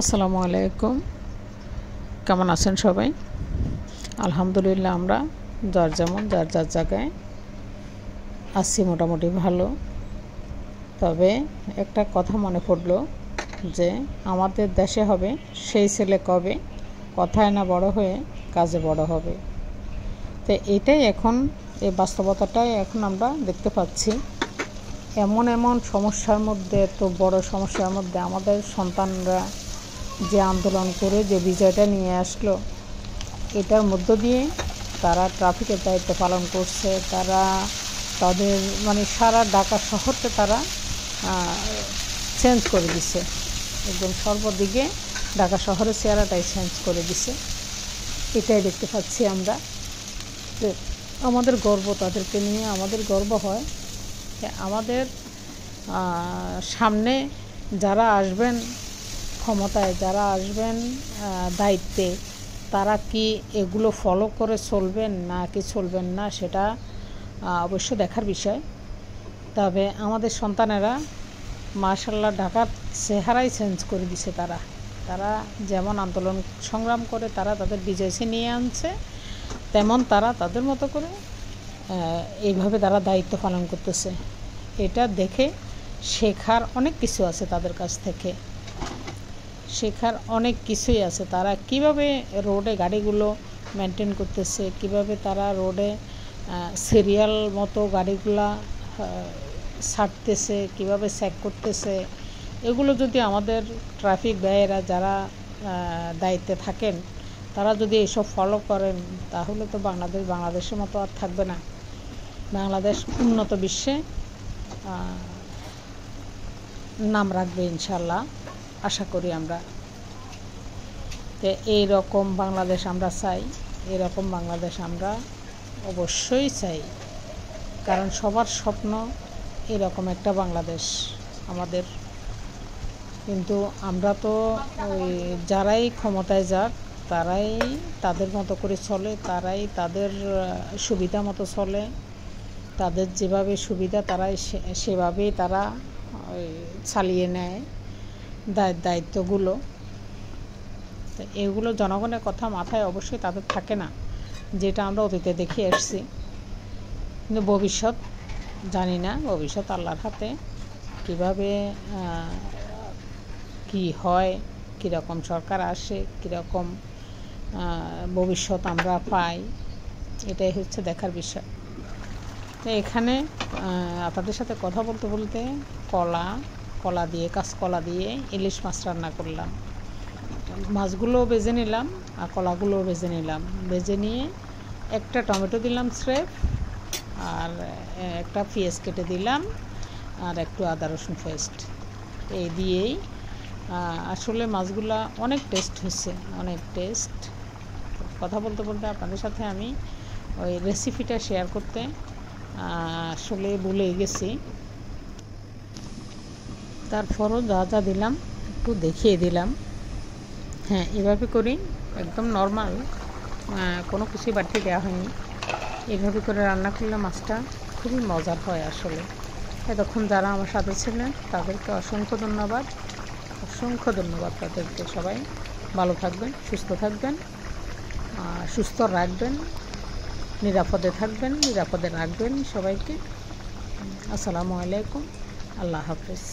আসসালামু আলাইকুম। কেমন আছেন সবাই? আলহামদুলিল্লাহ আমরা যার যেমন যার যার জায়গায় আছি মোটামুটি ভালো। তবে একটা কথা মনে পড়লো যে আমাদের দেশে হবে সেই ছেলে কবে, কথায় না বড় হয়ে কাজে বড় হবে। তো এটাই এখন এই বাস্তবতাটাই এখন আমরা দেখতে পাচ্ছি। এমন সমস্যার মধ্যে, তো বড় সমস্যার মধ্যে আমাদের সন্তানরা যে আন্দোলন করে যে বিজয়টা নিয়ে আসলো, এটার মধ্য দিয়ে তারা ট্রাফিকের দায়িত্ব পালন করছে। তারা তাদের সারা ঢাকা শহরকে তারা চেঞ্জ করে দিছে, একদম সর্বদিকে ঢাকা শহরের চেহারাটাই চেঞ্জ করে দিছে। এটাই দেখতে পাচ্ছি আমরা। আমাদের গর্ব, তাদেরকে নিয়ে আমাদের গর্ব হয়। আমাদের সামনে যারা আসবেন ক্ষমতায়, যারা আসবেন দায়িত্বে, তারা কি এগুলো ফলো করে চলবেন না কি চলবেন না, সেটা অবশ্য দেখার বিষয়। তবে আমাদের সন্তানেরা মাশাআল্লাহ ঢাকার চেহারাই চেঞ্জ করে দিছে। তারা যেমন আন্দোলন সংগ্রাম করে তারা তাদের বিজয় নিয়ে আনছে, তেমন তারা তাদের মতো করে এইভাবে তারা দায়িত্ব পালন করতেছে। এটা দেখে শেখার অনেক কিছু আছে, তাদের কাছ থেকে শেখার অনেক কিছুই আছে। তারা কিভাবে রোডে গাড়িগুলো মেনটেন করতেছে, কিভাবে তারা রোডে সিরিয়াল মতো গাড়িগুলা ছাড়তেছে, কিভাবে চেক করতেছে, এগুলো যদি আমাদের ট্রাফিক ভাইয়েরা যারা দায়িত্বে থাকেন তারা যদি এসব ফলো করেন, তাহলে তো বাংলাদেশের মতো আর থাকবে না। বাংলাদেশ উন্নত বিশ্বে নাম রাখবে ইনশাল্লাহ, আশা করি আমরা। তো এইরকম বাংলাদেশ আমরা চাই, এরকম বাংলাদেশ আমরা অবশ্যই চাই, কারণ সবার স্বপ্ন এরকম একটা বাংলাদেশ আমাদের। কিন্তু আমরা তো ওই যারাই ক্ষমতায় যাক তারাই তাদের মতো করে চলে, তারাই তাদের সুবিধা মতো চলে, তাদের যেভাবে সুবিধা তারাই সেভাবেই তারা চালিয়ে নেয় দায়িত্বগুলো। তো এগুলো জনগণের কথা মাথায় অবশ্যই তাদের থাকে না, যেটা আমরা অতীতে দেখে এসেছি। কিন্তু ভবিষ্যৎ জানি না, ভবিষ্যৎ আল্লাহর হাতে। কীভাবে কি হয়, কীরকম সরকার আসে, কীরকম ভবিষ্যৎ আমরা পাই, এটাই হচ্ছে দেখার বিষয়। তো এখানে আপনাদের সাথে কথা বলতে বলতে কলা দিয়ে কাঁচকলা দিয়ে ইলিশ মাছ রান্না করলাম। মাছগুলোও ভেজে নিলাম আর কলাগুলোও ভেজে নিলাম। ভেজে নিয়ে একটা টমেটো দিলাম স্রেফ, আর একটা পেঁয়াজ কেটে দিলাম, আর একটু আদা রসুন পেস্ট। এই দিয়েই আসলে মাছগুলা অনেক টেস্ট হয়েছে, অনেক টেস্ট। কথা বলতে বলতে আপনাদের সাথে আমি ওই রেসিপিটা শেয়ার করতে আসলে ভুলে গেছি। তারপরও যা যা দিলাম একটু দেখিয়ে দিলাম। হ্যাঁ, এভাবে করি, একদম নর্মাল, কোনো কিছুই বাড়তি দেওয়া হয়নি। এভাবে করে রান্না করলে মাছটা খুবই মজার হয় আসলে। এতক্ষণ যারা আমার সাথে ছিলেন তাদেরকে অসংখ্য ধন্যবাদ তাদেরকে। সবাই ভালো থাকবেন, সুস্থ থাকবেন, সুস্থ রাখবেন, নিরাপদে থাকবেন, নিরাপদে রাখবেন সবাইকে। আসসালামু আলাইকুম, আল্লাহ হাফেজ।